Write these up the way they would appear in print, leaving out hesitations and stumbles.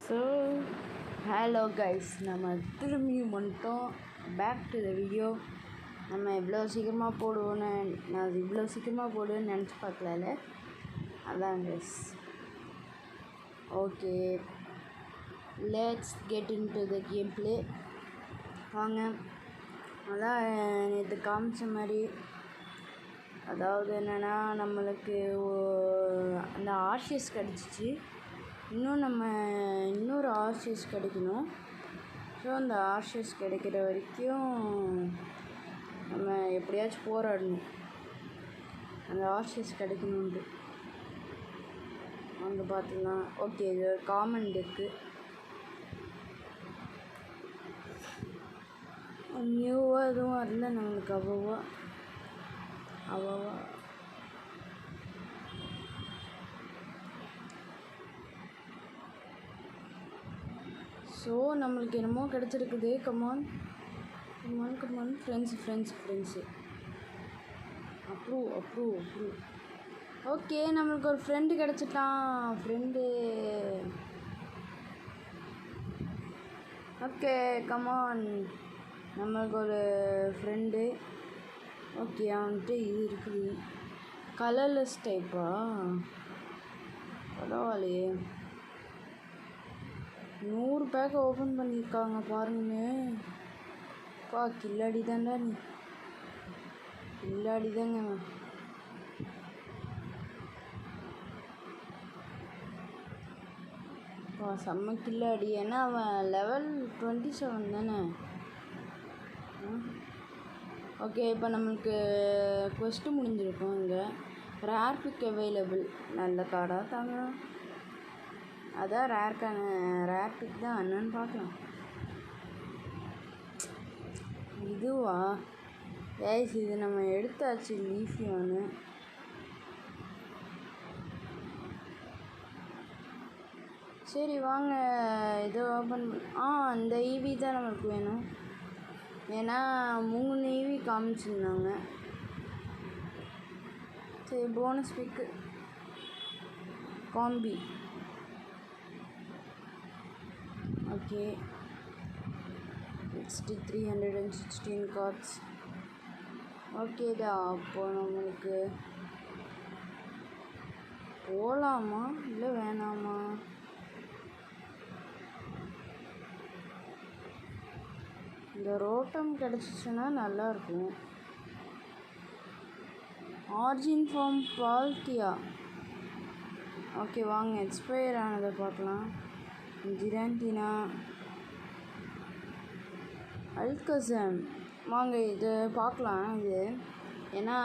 So hello guys, நம்ம திரும்பியும் வந்துட்டோம். Back to the video. நம்ம இவ்வளோ சீக்கிரமாக போடுவோன்னு நான் இவ்வளோ சீக்கிரமாக போடுவேன்னு நினச்சி பார்க்கல. அதான் guys. Okay, let's get in to the game play. வாங்க. அதான் நேற்று காமிச்ச மாதிரி, அதாவது என்னென்னா நம்மளுக்கு அந்த ஆர்சிஎஸ் கிடச்சிச்சு. இன்னொரு ஆர்சிஎஸ் கிடைக்கணும். ஸோ அந்த ஆர்சிஎஸ் கிடைக்கிற வரைக்கும் நம்ம எப்படியாச்சும் போராடணும், அந்த ஆர்சிஎஸ் கிடைக்கணுன்ட்டு. அங்கே பார்த்துக்கலாம். ஓகே, இது ஒரு காமன் டெக்கு. நியூவாக எதுவும் வரல நம்மளுக்கு அவ்வளவா. ஸோ நம்மளுக்கு என்னமோ கிடச்சிருக்குது. Come on friends approve. ஓகே, நம்மளுக்கு ஒரு ஃப்ரெண்டு கிடச்சிட்டான். ஓகே, கமான், நம்மளுக்கு ஒரு ஃப்ரெண்டு. ஓகே, அவன்கிட்ட இது இருக்குது. கலர்லெஸ் டைப்பா? பரவாயில்லையே. 100 பேக்கை ஓப்பன் பண்ணியிருக்காங்க பாருங்க. கில்லாடி தான்டா நீ, கில்லாடி தாங்க. செம்ம கில்லாடி. ஏன்னா அவன் லெவல் 27 தானே. ஓகே, இப்போ நம்மளுக்கு குவெஸ்ட்டு முடிஞ்சிருக்கும். இங்கே ரேர் பிக் அவைலபிள். நல்ல கார்டாக தாங்க. அதான் ரேர் பிக் தான் என்னன்னு பார்க்கலாம். இதுவா ஏஸ், இது நம்ம எடுத்தாச்சு. லீஃபியானு. சரி வாங்க, இதை ஓப்பன் இந்த ஈவி தான் நம்மளுக்கு வேணும். ஏன்னா 3 ஈவி காமிச்சிருந்தாங்க. சரி, போனஸ் பிக்கு காம்பி. Okay, next 316 cards. ஓகேடா, அப்போ நம்மளுக்கு போகலாமா இல்லை வேணாமா? இந்த ரோட்டம் கிடச்சிச்சின்னா நல்லாயிருக்கும். Origin form Palkia. ஓகே, வாங்க எக்ஸ்பயர் ஆனதை பார்க்கலாம். ஜிராண்டினா, அல்கசம். வாங்க இது பார்க்கலாம். இது ஏன்னா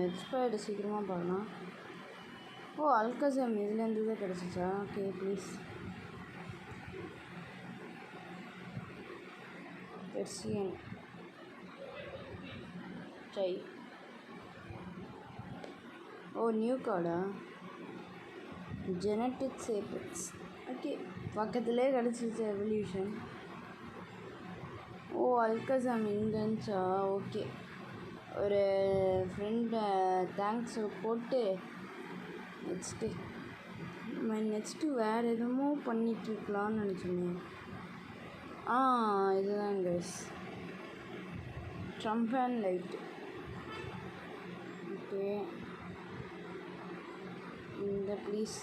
எக்ஸ்பயர்டு சீக்கிரமாக பார்க்கலாம். அல்கசம் இதுலேருந்து தான் கிடச்சிச்சா? Okay, please. Persian try. நியூ கார்டா? Genetics apex. ஓகே, பக்கத்துலேயே கிடச்சிச்சு எவல்யூஷன். அல்கசம் இங்கன்ச்சா? ஓகே, ஒரு ஃப்ரெண்டை தேங்க்ஸ் போட்டு நெக்ஸ்ட்டு வேறு எதுவுமோ பண்ணிகிட்ருக்கலான்னு நினச்சோமே. இதுதான் guys, trump and light. Okay, இந்த ப்ளீஸ்.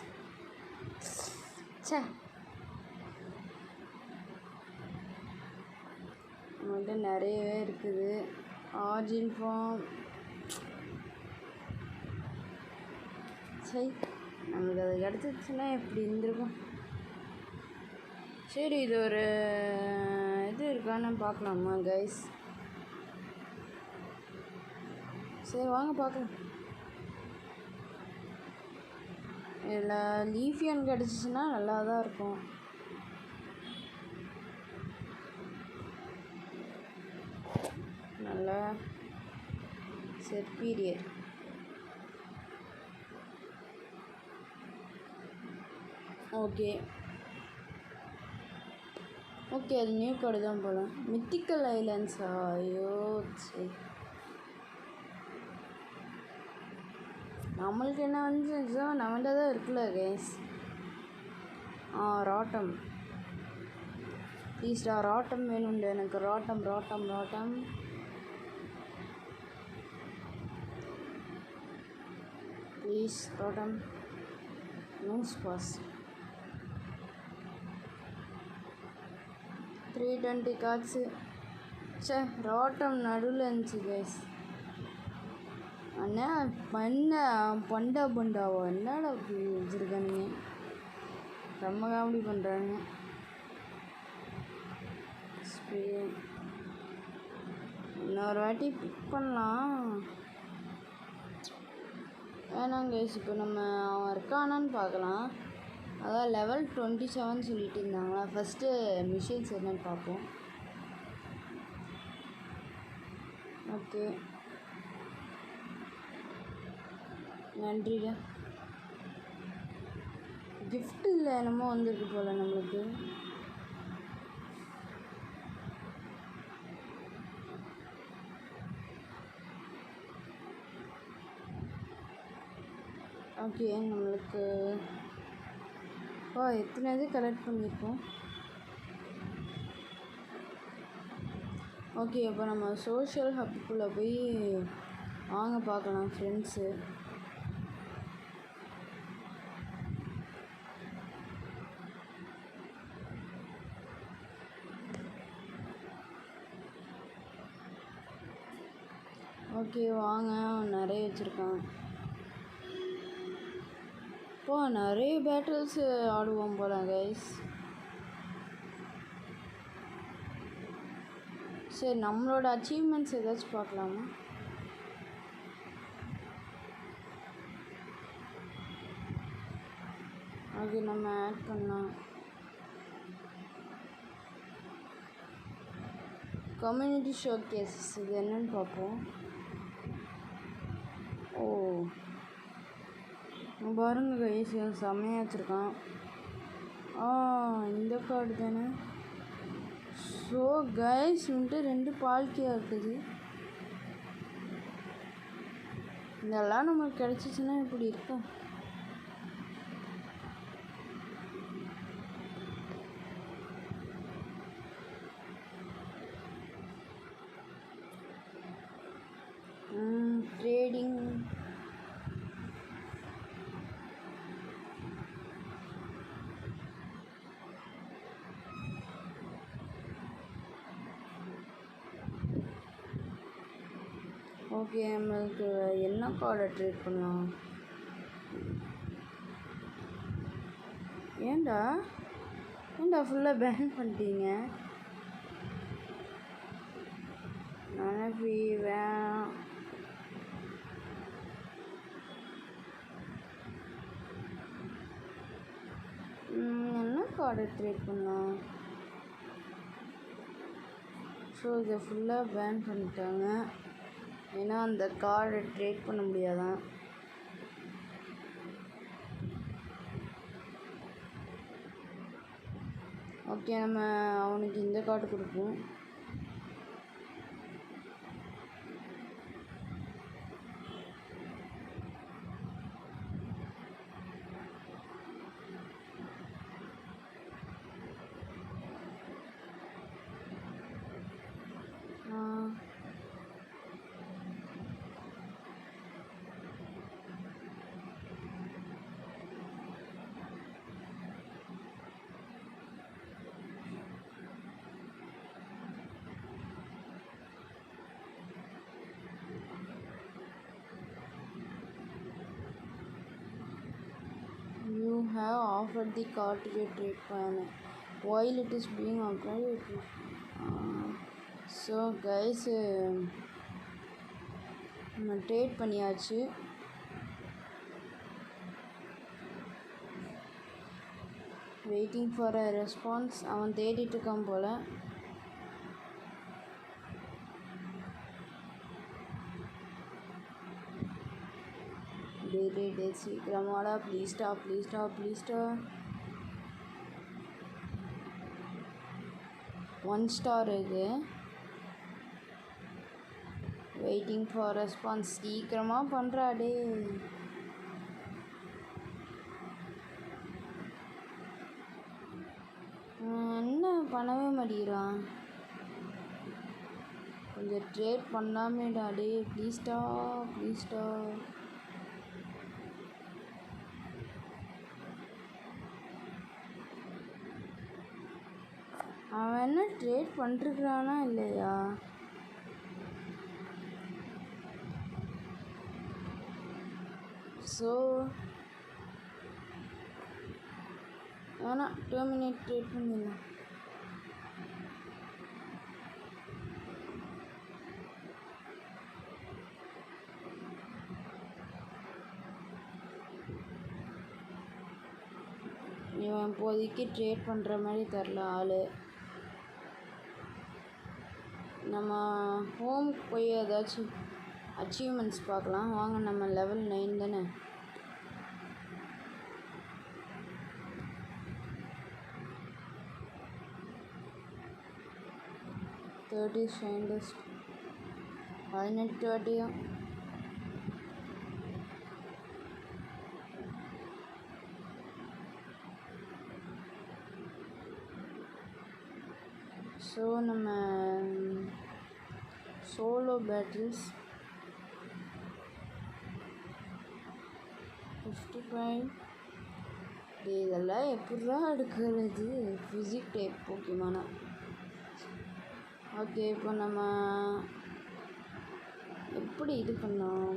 நம்மள்கிட்ட நிறையவே இருக்குது. Origin form. சரி, நம்மளுக்கு அது கிடச்சிச்சுன்னா எப்படி இருந்திருக்கும். சரி, இது ஒரு இது இருக்கான்னு பார்க்கலாமா கைஸ்? சரி வாங்க பார்க்கலாம். இதில் லீஃபியன் கிடச்சிச்சின்னா நல்லா தான் இருக்கும். நல்லா செர்பீரியர். ஓகே, அது நியூ கார்டு தான் போல. மித்திக்கல் ஐலண்ட்ஸா? ஐயோ சரி, நம்மளுக்கு என்ன வந்து நம்மகிட்ட தான் இருக்குல்ல கைஸ். ராட்டம் ப்ளீஸ்டா, ராட்டம் வேணும்ண்டு எனக்கு. Rotom Rotom Rotom. Please Rotom. Nosepass 320 cards. சே, ராட்டம் நடுவில் இருந்துச்சு கைஸ். அண்ணா பண்டாவா என்னடா அப்படி வச்சுருக்கானுங்க. செம்ம காமெடி பண்ணுறாங்க. இன்னொரு வாட்டி பிக் பண்ணலாம் வேணாங்க கைஸ். இப்போ நம்ம அவன் இருக்கானான்னு பார்க்கலாம். அதான் லெவல் 27 சொல்லிட்டு இருந்தாங்களா. ஃபஸ்ட்டு மிஷின்ஸ் என்னன்னு பார்ப்போம். ஓகே, நன்றிடா. கிஃப்ட் இல்லை என்னமோ வந்திருக்கு போல் நம்மளுக்கு. ஓகே, நம்மளுக்கு எத்தனை இது கலெக்ட் பண்ணியிருக்கோம். ஓகே, இப்போ நம்ம சோஷியல் ஹப்புக்குள்ளே போய் வாங்க பார்க்கலாம் ஃப்ரெண்ட்ஸு. ஓகே வாங்க, நிறைய வச்சுருக்கான். நிறைய பேட்டில்ஸ் ஆடுவோம் போல கைஸ். சரி, நம்மளோட அச்சீவ்மெண்ட்ஸ் ஏதாச்சும் பார்க்கலாமா? அது நம்ம ஆட் பண்ணலாம். கம்யூனிட்டி ஷோ கேஸஸ் இது என்னன்னு பார்ப்போம். பாருங்க கைஸ், செம்மையாக வச்சுருக்கான். இந்த கார்டு தானே. ஸோ கைஸ் வந்துட்டு 2 பால்கியாக இருக்குது. இதெல்லாம் நம்மளுக்கு கிடச்சிச்சின்னா இப்படி இருக்கும். Trading okay. நம்மளுக்கு என்ன கார்டை ட்ரேட் பண்ணலாம்? ஏண்டா ஃபுல்லாக பேன் பண்ணிட்டீங்க? நினைப்பி வேணாம். என்ன கார்டை ட்ரேட் பண்ணலாம்? ஸோ இதை ஃபுல்லாக பேன் பண்ணிட்டாங்க. ஏன்னா அந்த கார்டை ட்ரேட் பண்ண முடியாதான். ஓகே, நம்ம அவனுக்கு இந்த கார்டு கொடுப்போம். You have offered the card to get trade plan while it is being offered. So guys, நம்ம ட்ரேட் பண்ணியாச்சு. Waiting for a response. அவன் தேடிட்டு இருக்கான் போல். டே சீக்கிரமாடா, ப்ளீஸ்டா. 1 ஸ்டார் இது. Waiting for response. சீக்கிரமாக பண்ணுறா டே. பண்ணவே மாட்டேங்கிறான். கொஞ்சம் ட்ரேட் பண்ணாமேடா டே, ப்ளீஸ்டா ப்ளீஸ்டா. அவன் என்ன ட்ரேட் பண்ணிருக்கிறானா இல்லையா? ஸோ ஆனால் 2 minute ட்ரேட் பண்ணிடலாம். இவன் இப்போதைக்கு ட்ரேட் பண்ணுற மாதிரி தெரில ஆள். நம்ம ஹோமுக்கு போய் ஏதாச்சும் அச்சீவ்மெண்ட்ஸ் பார்க்கலாம் வாங்க. நம்ம level 9 தானே. ஷைண்டஸ்ட் 18 வாட்டியும். ஸோ நம்ம சோலோ பேட்டில்ஸ் 55. இதெல்லாம் எப்படிதான் எடுக்கிறது? ஃபிசிக் டைப் முக்கியமான. ஓகே, இப்போ நம்ம எப்படி இது பண்ணோம்?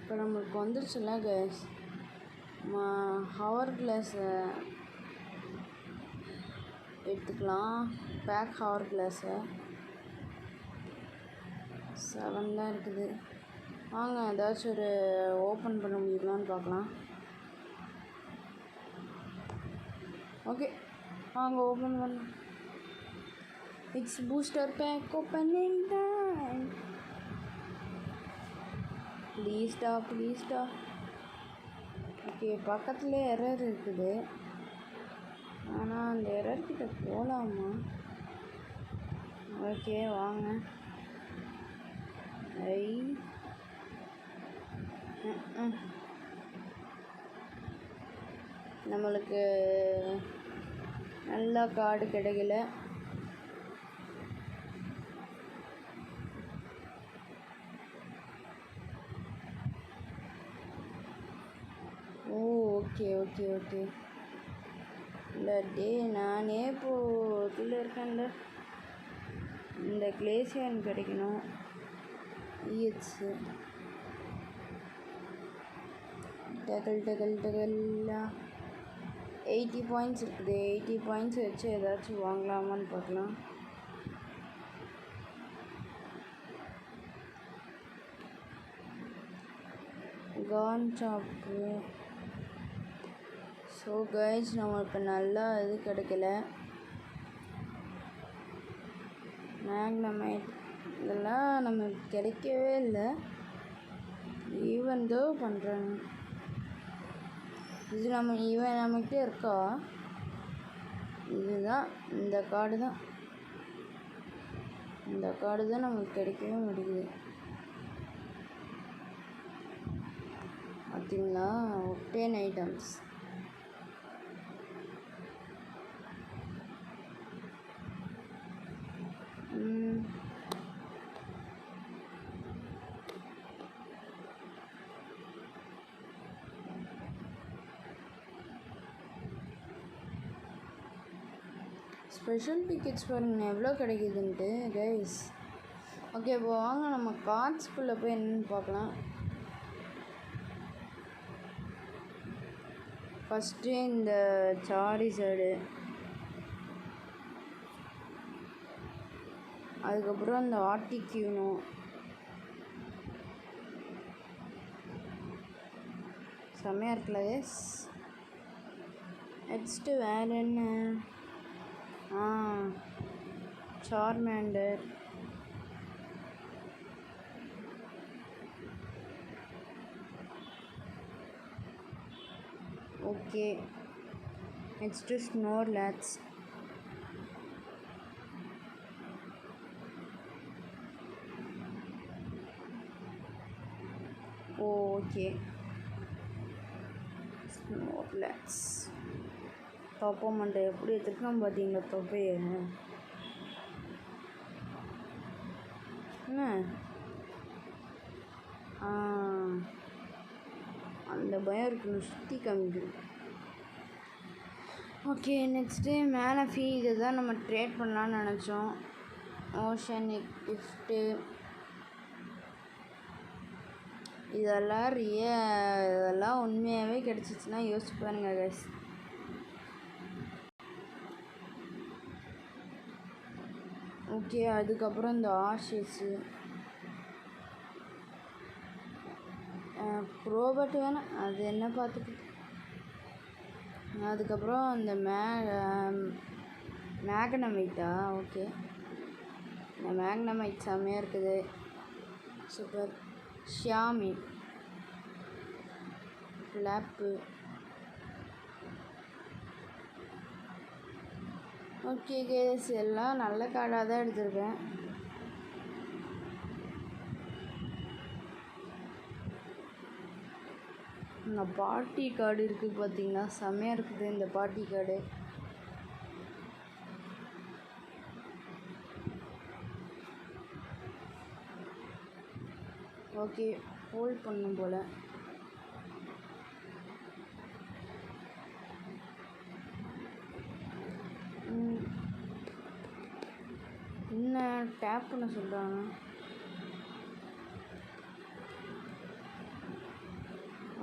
இப்போ நம்மளுக்கு வந்துருச்சுல்ல கைஸ், ஹவர் கிளாஸை எடுத்துக்கலாம். பேக் ஹவர் கிளாஸை 7 தான் இருக்குது. வாங்க ஏதாச்சும் ஒரு ஓப்பன் பண்ண முடியுமான்னு பார்க்கலாம். ஓகே வாங்க ஓப்பன் பண்ண. It's booster pack opening time. ப்ளீஸ்டா ப்ளீஸ்டா. ஓகே, பக்கத்துலேயே எரர் இருக்குது. ஆனால் அந்த எரர்கிட்ட போகலாமா? ஓகே வாங்க. ஐ நம்மளுக்கு நல்லா கார்டு கிடைக்கல. ஓ ஓகே ஓகே ஓகே. இல்லை டே, நானே இப்போது இதில் இருக்கேன்ல. இந்த கிளேசியன் கிடைக்கணும். இஎச்ஸு டகல் டகல் டகல்லா 80 பாயிண்ட்ஸ் இருக்குது. 80 பாயிண்ட்ஸ் வச்சு ஏதாச்சும் வாங்கலாமான்னு பார்க்கலாம். கான் சாப்பு. ஸோ கைஸ், நம்மளுக்கு நல்லா இது கிடைக்கல. மேக்னமைட் இதெல்லாம் நமக்கு கிடைக்கவே இல்லை. ஈவன் தோ பண்ணுறாங்க. இது இவன் நம்மகிட்ட இருக்கா? இதுதான் இந்த கார்டு தான். இந்த கார்டு தான் நமக்கு கிடைக்கவே மாட்டேங்குது. பார்த்தீங்களா? Octane items. ஸ்பெஷல் டிக்கெட்ஸ் பாருங்க எவ்வளோ கிடைக்குதுன்ட்டு கைஸ். ஓகே, இப்போ வாங்க நம்ம கார்ட்ஸ்குள்ளே போய் என்னென்னு பார்க்கலாம். ஃபஸ்ட்டு இந்த சாரிசர்டு, அதுக்கப்புறம் இந்த ஆர்டிக்யூனோ, செம்மையாக இருக்குல்ல கைஸ். நெக்ஸ்ட்டு வேறு என்ன? Charmander, okay. Next Snorlax, okay. Snorlax தொப்பை மண்டை எப்படி எடுத்துருக்கோம் பார்த்தீங்களா தொப்பையை? என்ன அந்த பயம் இருக்கணும், சுற்றி காமிக்கணும். ஓகே, நெக்ஸ்ட்டு மேனஃபி இதை தான் நம்ம ட்ரேட் பண்ணலான்னு நினச்சோம். ஓஷனிக் கிஃப்ட்டு இதெல்லாம் உண்மையாகவே கிடச்சிச்சின்னா யோசிச்சு பாருங்க கைஸ். ஓகே, அதுக்கப்புறம் இந்த ஆஷஸு ப்ரோபட் வேணாம், அது என்ன பார்த்துட்டு. அதுக்கப்புறம் இந்த மேக்னமைட்டா? ஓகே, இந்த மேக்னமைட் செம்மையாக இருக்குது, super. Shaymin flop. Okay guys, எல்லாம் நல்ல கார்டாக தான் எடுத்திருக்கேன். இந்த பார்ட்டி கார்டு இருக்குது பார்த்தீங்கன்னா, செம்மையாக இருக்குது இந்த பார்ட்டி கார்டு. ஓகே, ஹோல்ட் பண்ணும் போல். என்ன டேப் பண்ண சொல்கிறாங்க?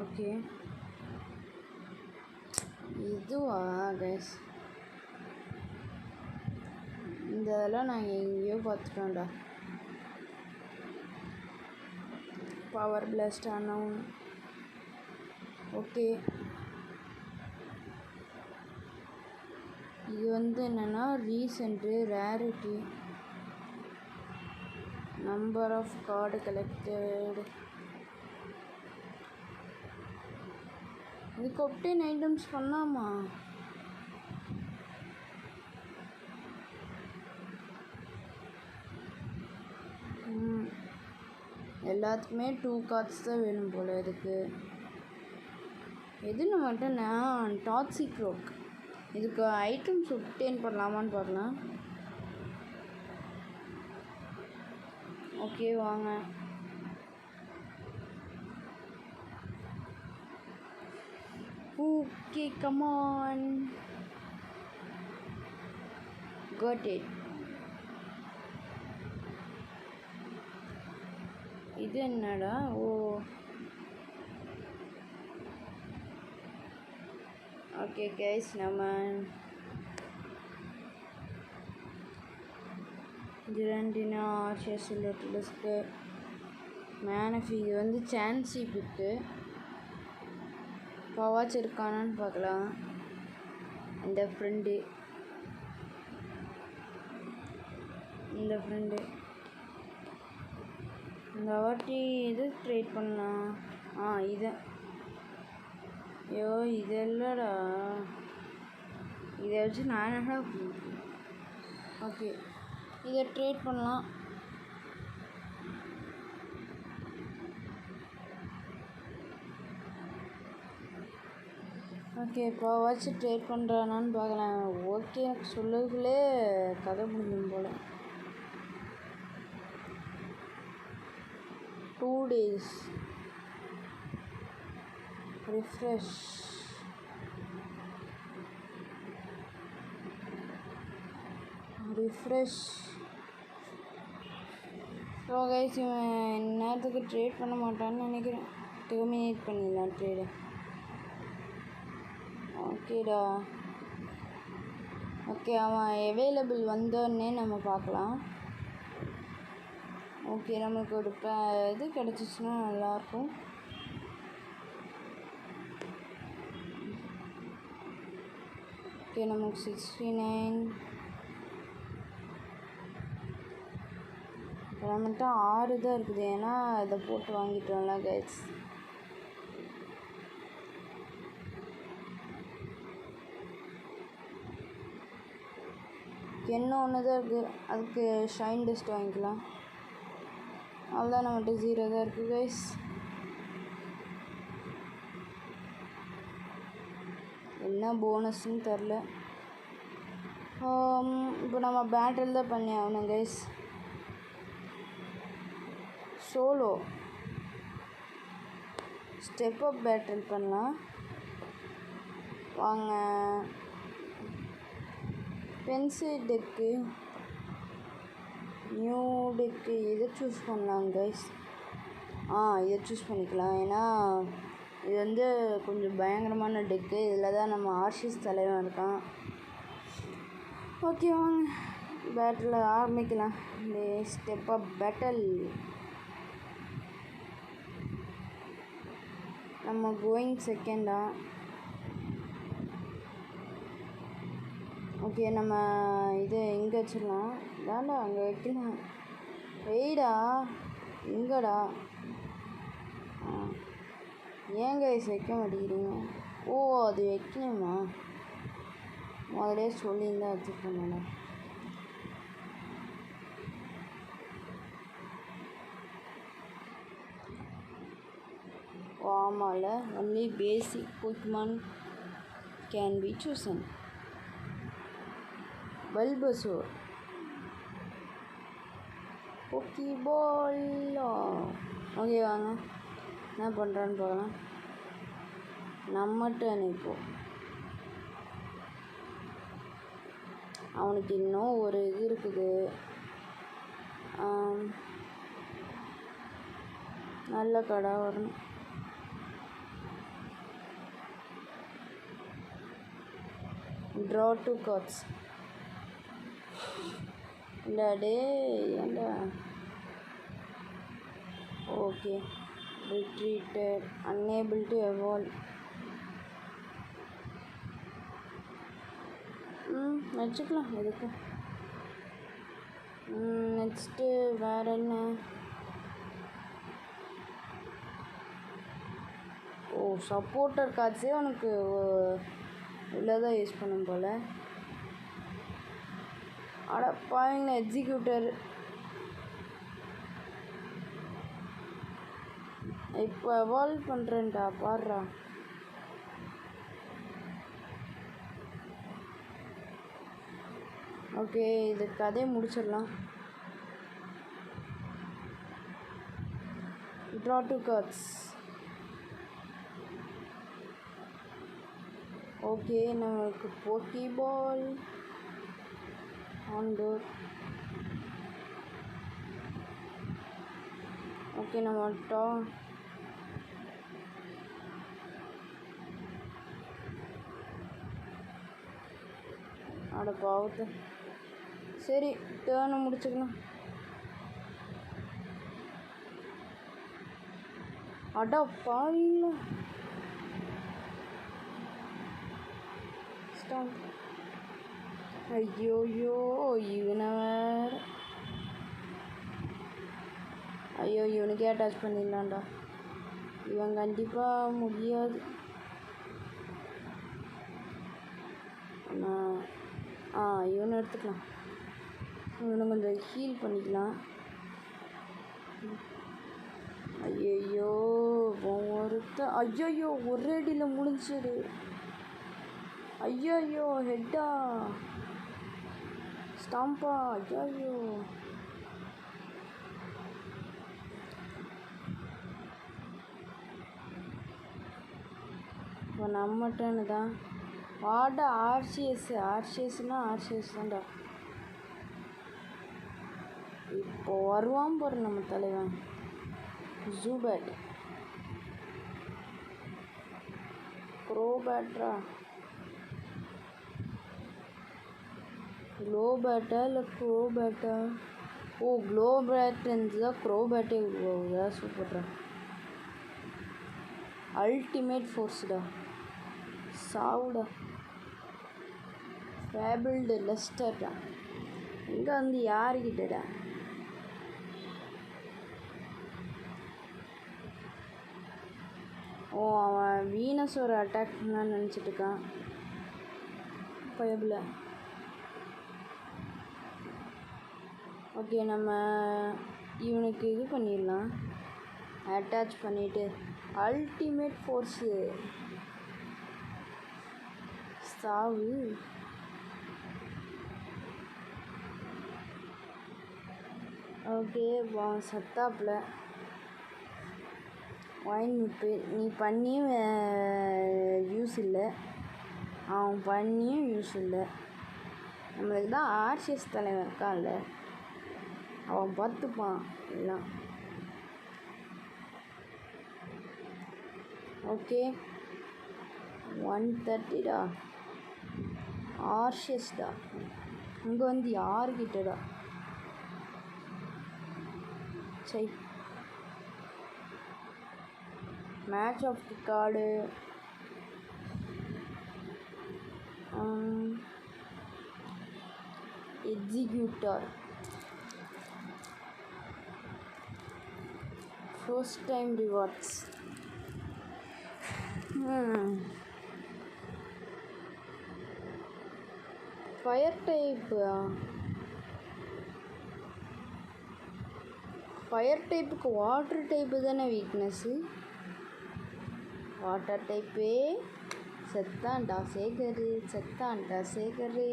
ஓகே, இதுவா கைஸ்? இந்த இதெல்லாம் நாங்கள் எங்கேயோ பார்த்துட்டோம்டா. பவர் பிளாஸ்ட் ஆனால் ஓகே. இது வந்து என்னென்னா recent rarity, number of card collected. இதுக்கு ஒப்டேன் ஐட்டம்ஸ் பண்ணாமா? எல்லாத்துக்குமே 2 கார்ட்ஸ் தான் வேணும் போல். இதுக்கு எது மட்டும் நான் டாக்ஸிக் ரோக். இதுக்கு ஐட்டம்ஸ் ஒப்டேன் பண்ணலாமான்னு பார்க்கலாம். ஓகே வாங்க. Okay come on, got it. இது என்னடா? ஓ ஓகே கைஸ், நம்ம ஜிரண்டினா ஆர்ஷஸ் லெட்டலிஸ்க்கு மேனஃபி. இது வந்து சான்சி பிக்கு. பவாச் இருக்கானான்னு பார்க்கலாம். இந்த ஃப்ரெண்டு இந்த வாட்டி இது ட்ரேட் பண்ணலாம். இதை ஐயோ இது இல்லைடா, இதை வச்சு நான் என்ன. ஓகே, இதை ட்ரேட் பண்ணலாம். ஓகே, இப்போ வச்சு ட்ரேட் பண்ணுறானான்னு பார்க்கலாம். ஓகே, எனக்கு சொல்லக்குள்ளே கதை முடிஞ்சும் போல். 2 days refresh. ஸோ கைஸ், இவன் நேரத்துக்கு ட்ரேட் பண்ண மாட்டான்னு நினைக்கிறேன். டெர்மினேட் பண்ணிடலாம் ட்ரேடை. ஓகேடா. ஓகே, அவன் அவைலபிள் வந்தோடனே நம்ம பார்க்கலாம். ஓகே, நமக்கு ஒரு இது கிடச்சிச்சின்னா நல்லாயிருக்கும். ஓகே, நமக்கு 69 நம்மகிட்ட 6 தான் இருக்குது. ஏன்னா இதை போட்டு வாங்கிட்டோம்ல கைஸ். என்ன ஒன்று தான் இருக்குது, அதுக்கு ஷைன் டஸ்ட் வாங்கிக்கலாம். அவ்வளோதான், நம்மகிட்ட 0 தான் இருக்குது கைஸ். என்ன போனஸ்ன்னு தெரில. இப்போ நம்ம பேட்டில் தான் பண்ணி ஆகணும் guys. Solo step up battle பண்ணலாம் வாங்க. பென்சில் டெக்கு, நியூ டெக்கு இதை சூஸ் பண்ணலாம் கைஸ். இதை சூஸ் பண்ணிக்கலாம். ஏன்னா இது கொஞ்சம் பயங்கரமான டெக்கு. இதில் தான் நம்ம ஆர்சிஸ் தலைவன் இருக்கான். ஓகே வாங்க பேட்டில் ஆரம்பிக்கலாம். இந்த ஸ்டெப் அப் பேட்டில் நம்ம கோயிங் செகண்டா. ஓகே நம்ம இது எங்கே வச்சிடலாம்? வேண்டாம் அங்கே வைக்கலாம். வெயிடா எங்கடா? ஏங்க வைக்க மாட்டேங்கிறீங்க? அது வைக்கணுமா? முதலே சொல்லியிருந்தா வச்சுருக்கேன். ஆமாம்ல, only basic Pokemon can be chosen. Bulbasaur, pokeball. Okay வாங்க என்ன பண்ணுறான்னு பார்க்கலாம். நம்மகிட்ட இப்போ அவனுக்கு இன்னும் ஒரு இது இருக்குது. நல்ல கடை வரணும். Draw 2 cards. இல்லடே ஏண்டா? Okay retreated, unable to evolve. வச்சுக்கலாம் எதுக்கு. நெக்ஸ்ட்டு வேறு என்ன? சப்போர்ட்டர் கார்ட்ஸே உனக்கு இதில் தான் யூஸ் பண்ணும் போல். பாருங்க எக்ஸிக்யூட்டர் இப்போ எவால்வ் பண்ணுறேன்டா பாடுறா. ஓகே இது கதையை முடிச்சிடலாம். Draw 2 cards. ஓகே நமக்கு போக்கிபால் ஆன் டோர். ஓகே நம்ம பாவத்தை. சரி டேர்னை முடிச்சுக்கலாம். பாருங்க ஐயோயோ இவனை வேறு. இவனுக்கே அட்டாச் பண்ணிடலாம்டா. இவன் கண்டிப்பாக முடியாது. இவனை எடுத்துக்கலாம். இவனை கொஞ்சம் ஹீல் பண்ணிக்கலாம். ஐயோ ஒரே அடியில் முடிஞ்சிடு. ஐயோ ஹெட்டா ஸ்டாம்பா. ஐயோ இப்போ நம்மட்டன்னு தான் வாடா. ஆர்சிஎஸ்னா ஆர்சிஎஸ் தான்டா. இப்போ வருவான் போகிற நம்ம தலைவன் ஜூபேட். க்ரோபேட்ரா க்ளோபேட்டா இல்லை க்ரோபேட்டா? க்ளோபேட் இருந்துதா க்ரோபேட்டே உருவாகுதா? சூப்பர்டா. அல்டிமேட் ஃபோர்ஸ்டா. சாவுடா. ஃபேபிள்டு லெஸ்டர்டா. இங்கே வந்து யாருக்கிட்டடா? அவன் வீனஸோட அட்டாக் பண்ணான்னு நினச்சிட்டு இருக்கான் பயபில். ஓகே நம்ம இவனுக்கு இது பண்ணிடலாம். அட்டாச் பண்ணிவிட்டு அல்டிமேட் ஃபோர்ஸு சாவு. ஓகே சத்தாப்புல வாங்கிட்டு நீ பண்ணியும் யூஸ் இல்லை, அவன் பண்ணியும் யூஸ் இல்லை. நம்மளுக்கு தான் ஆர்சிஎஸ் தலைவன் இருக்கான்ல, அவன் பார்த்துப்பான் எல்லாம். ஓகே 130டா ஆர்சிஎஸ்டா. இங்கே வந்து யாருக்கிட்டடா சரி. Match of the card executor first time rewards. Fire type, fire டைப்புக்கு வாட்டர் டைப்பு தானே வீக்னஸ்ஸு. வாட்டர் டைப்பே செத்தான்டா சேகரு, செத்தான்டா சேகரு.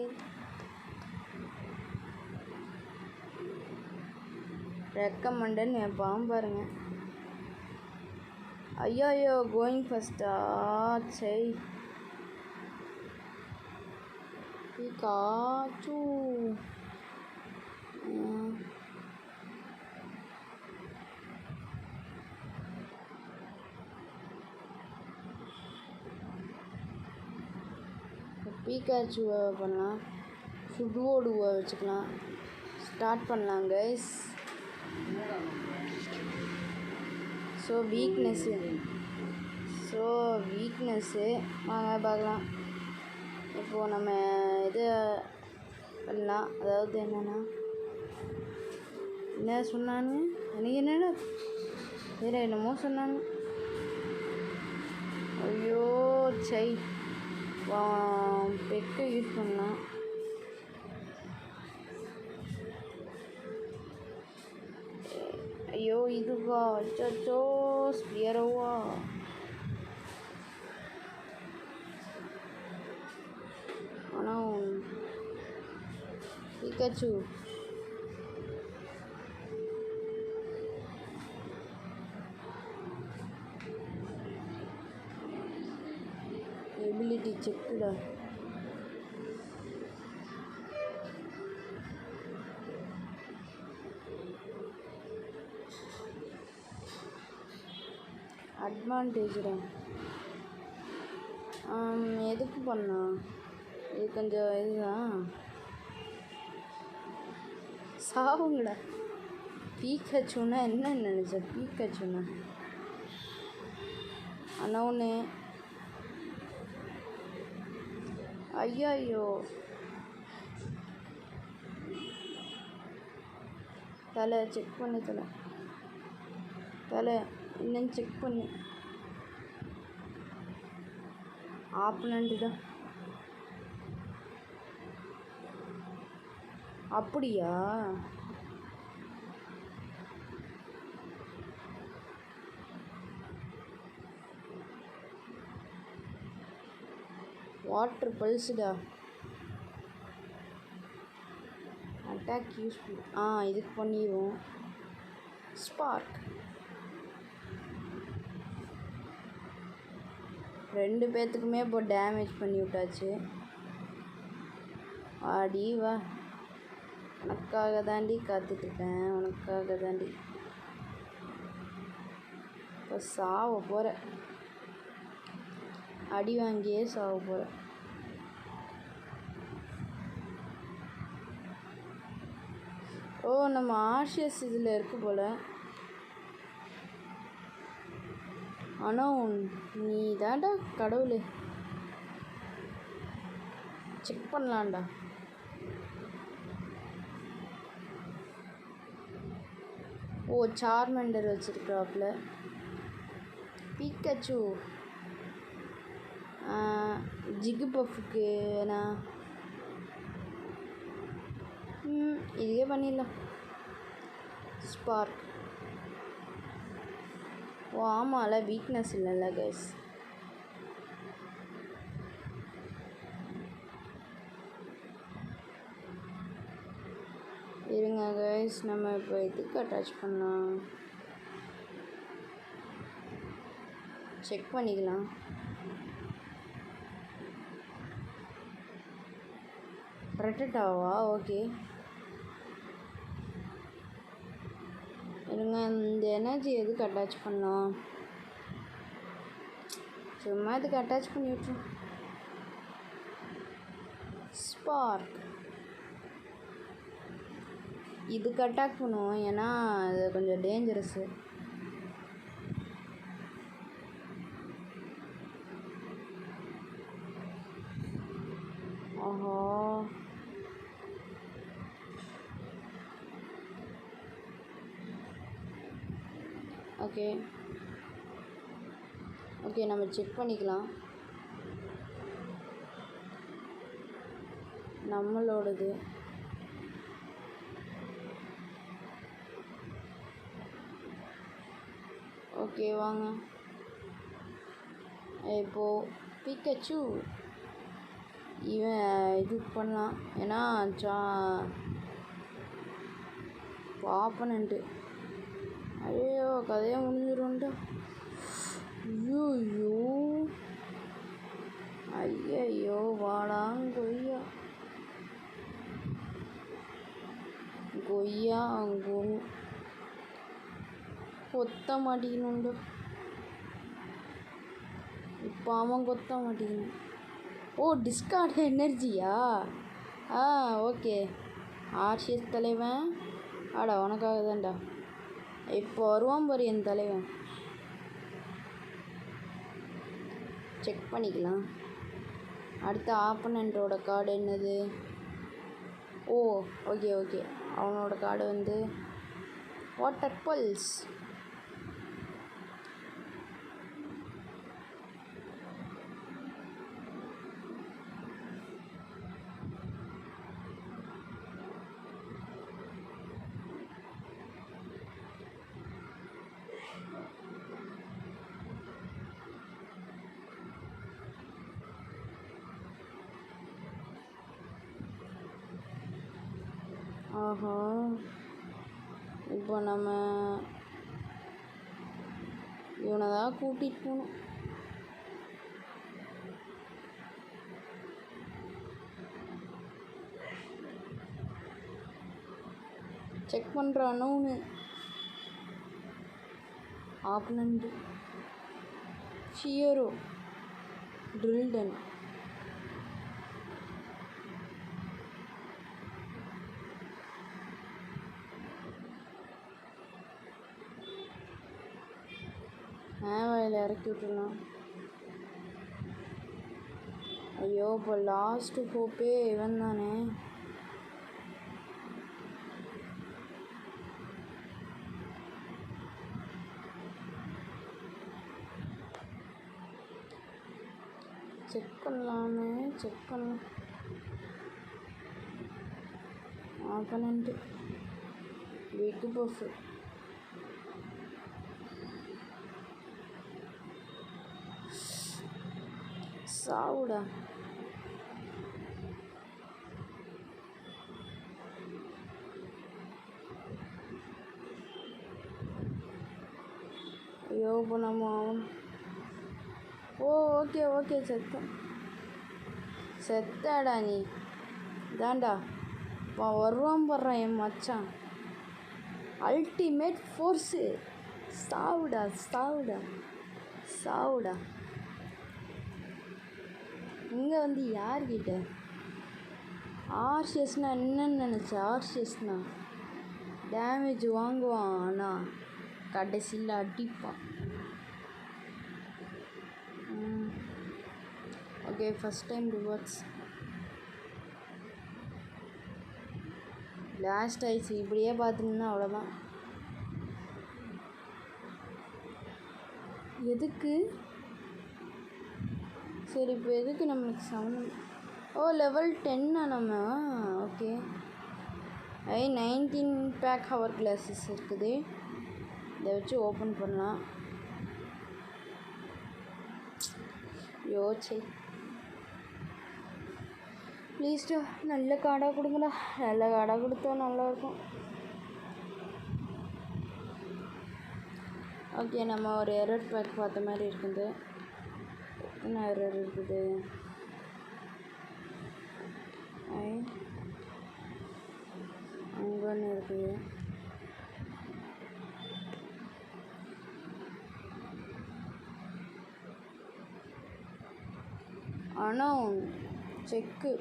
ரெக்கமெண்டன்னு வைப்பான் பாருங்க. ஐயோ கோயிங் ஃபஸ்ட்டா. சரி பிகாச்சு. பீக்காச்சுவை பண்ணலாம், சுடுவோடுவை வச்சுக்கலாம். ஸ்டார்ட் பண்ணலாம் கைஸ். ஸோ வீக்னஸ்ஸு வாங்க பார்க்கலாம். இப்போது நம்ம இது பண்ணலாம். அதாவது என்னென்னா என்ன சொன்னான்னு எனக்கு என்னென்ன வேறு என்னமோ சொன்னாங்க. ஐயோ சை பெக்கை யூஸ் பண்ணலாம். ஐயோ இதுவா, அச்சோ ஸ்பியரோவா. ஆனால் பிகாச்சு எபிலிட்டி செக்குடா. அட்வான்டேஜ்டா. எதுக்கு பண்ணா இது கொஞ்சம் இதுதான். சாவுங்கடா. பீக்காச்சுன்னா என்ன நினச்ச? பீக்காச்சுன்னா ஆனால் ஒன்று. ஐயோ தலை செக் பண்ணு, தலை என்னன்னு செக் பண்ணு. ஆப்பனண்ட் தான். அப்படியா? வாட்டர் பல்ஸுடா. அட்டாக் யூஸ் இதுக்கு பண்ணிடுவோம். ஸ்பார்க் 2 பேர்த்துக்குமே இப்போ டேமேஜ் பண்ணி விட்டாச்சு. ஆடி வா, உனக்காக தாண்டி காத்துட்ருக்கேன், உனக்காக தாண்டி. இப்போ சாவ போகிற, அடி வாங்கியே சாவ போகிற. ஓ நம்ம ஆர்சிஎஸ் இதில் இருக்கு போல். ஆனால் நீ தாண்டா கடவுளே. செக் பண்ணலாம்டா. ஓ சார்மெண்டர் வச்சுருக்காப்புல. பீக்காச்சு ஜிகு பஃபுக்கு வேணா இதுவே பண்ணிடலாம். ஸ்பார்க். ஓ ஆமாம்ல வீக்னஸ் இல்லைல்ல கைஸ். இருங்க கைஸ், நம்ம இப்போ இதுக்கு அட்டாச் பண்ணலாம், செக் பண்ணிக்கலாம். ரெட்டட்டாவா? ஓகே இருங்க, இந்த எனர்ஜி எதுக்கு அட்டாச் பண்ணலாம்? சும்மா இதுக்கு அட்டாச் பண்ணி விட்டுரும். ஸ்பார்க் இதுக்கு அட்டாக் பண்ணுவோம், ஏன்னா அது கொஞ்சம் டேஞ்சரஸு. ஆஹா, ஓகே ஓகே, நம்ம செக் பண்ணிக்கலாம். நம்மளோடது ஓகே. வாங்க இப்போது பிக்கச்சு இவன் இது பண்ணலாம், ஏன்னா ஆப்பனண்ட்டு. ஐயோ, கதையை முடிஞ்சிடும்டா. ஐயோ ஐயோ, வாடாங்கொய்யா கொய்யா கொத்த மாட்டிக்கணுண்டு. இப்போ அவன் கொத்த மாட்டிக்கணும். ஓ, டிஸ்கார்ட் எனர்ஜியா? ஓகே. ஆர்சிஎஸ் தலைவன், ஆடா உனக்காக தான்டா. இப்போ வருவான் பாரு என் தலைவன். செக் பண்ணிக்கலாம். அடுத்த ஆப்பனண்ட்டோட கார்டு என்னது? ஓ ஓகே ஓகே, அவனோட கார்டு வந்து வாட்டர் பல்ஸ். ஆஹா, இப்போ நம்ம இவனை தான் கூட்டிகிட்டு போகணும். செக் பண்ணுறானோன்னு. ஆப்பனண்ட் ஃபியரோ ட்ரில்டன். வயலில் இறக்கி விட்டுருலாம். ஐயோ, இப்போ லாஸ்ட்டு ஹோப்பே இவன் தானே. செக் பண்ணலாமே, செக் பண்ணலாம். ஆப்பனண்ட்டு பிக் பஃப். சாவுடா. ஐயோ, இப்போ நம்ம ஓகே ஓகே, செத்தாடா நீ. தாண்டா வருவான் போடுறான் என் மச்சான். Ultimate force. சாவுடா சாவுடா சாவுடா. இங்கே வந்து யார்கிட்ட ஆர்சிஎஸ்னா என்னன்னு நினச்ச? ஆர்சிஎஸ்னா டேமேஜ் வாங்குவான், ஆனால் கடைசியில் அடிப்பான். Okay, first time reverts. Last ஆயிடுச்சு. இப்படியே பார்த்துன்னா அவ்வளோதான். எதுக்கு? சரி, இப்போ எதுக்கு நம்மளுக்கு சவுண்ட்? லெவல் 10 நம்ம. ஓகே, 19 பேக் ஹவர் கிளாஸஸ் இருக்குது. இதை வச்சு ஓப்பன் பண்ணலாம். யோசி ப்ளீஸ்டா நல்ல கார்டாக கொடுங்கடா. நல்ல கார்டாக கொடுத்தா நல்லாயிருக்கும். ஓகே, நம்ம ஒரு எரர் பேக் பார்த்த மாதிரி இருக்குது. என்ன எரர் இருக்குது? அங்கே ஒன்று இருக்குது. ஆனால் செக்கு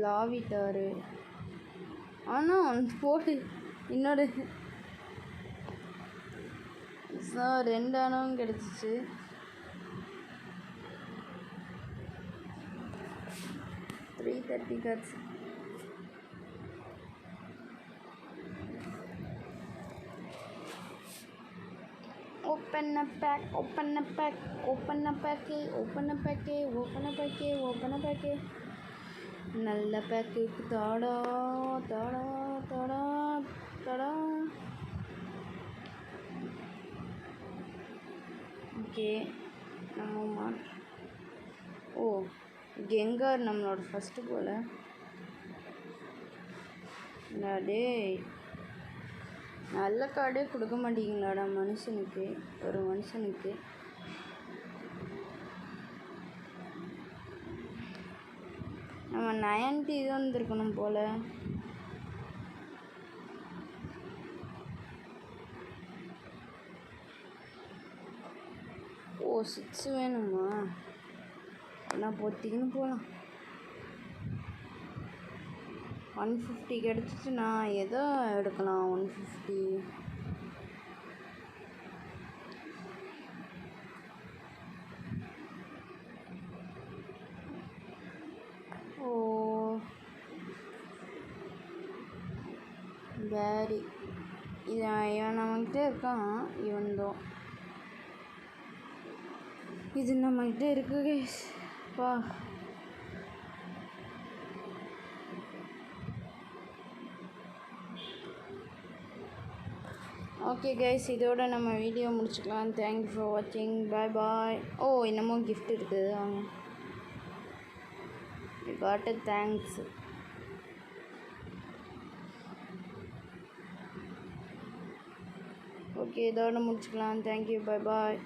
லாவிட்டாரு. ஆனால் போட்டு இன்னொரு 2 அணவும் கிடச்சிச்சு. $330 cards. Open a pack, open a pack, open a pack, open a pack, open a pack, open a pack. நல்ல பேக்கு தாடா தாடா தாடா தாடா. ஓகே, நம்ம கெங்கார் நம்மளோட ஃபஸ்ட்டு போல். டேய், நல்ல கார்டே கொடுக்க மாட்டீங்களாடா மனுஷனுக்கு, ஒரு மனுஷனுக்கு. நம்ம 90 இது வந்துருக்கணும் போல். ஓ 6 வேணுமா? நான் பொத்திக்கின்னு போகலாம். 150 கிடச்சிச்சு. நான் எதோ எடுக்கலாம் 150. பேரி இவன் நம்மகிட்ட இருக்கான். இவன்தான் இது நம்மகிட்ட இருக்கு கைஸ். பா ஓகே கைஸ், இதோட நம்ம வீடியோ முடிச்சுக்கலாம். தேங்க்யூ ஃபார் வாட்சிங். பாய் பாய். இன்னமும் கிஃப்ட் இருக்குது. வாங்க, you got it. Thanks. Okay, இதோட முடிச்சுக்கலாம். தேங்க்யூ. பாய் பாய்.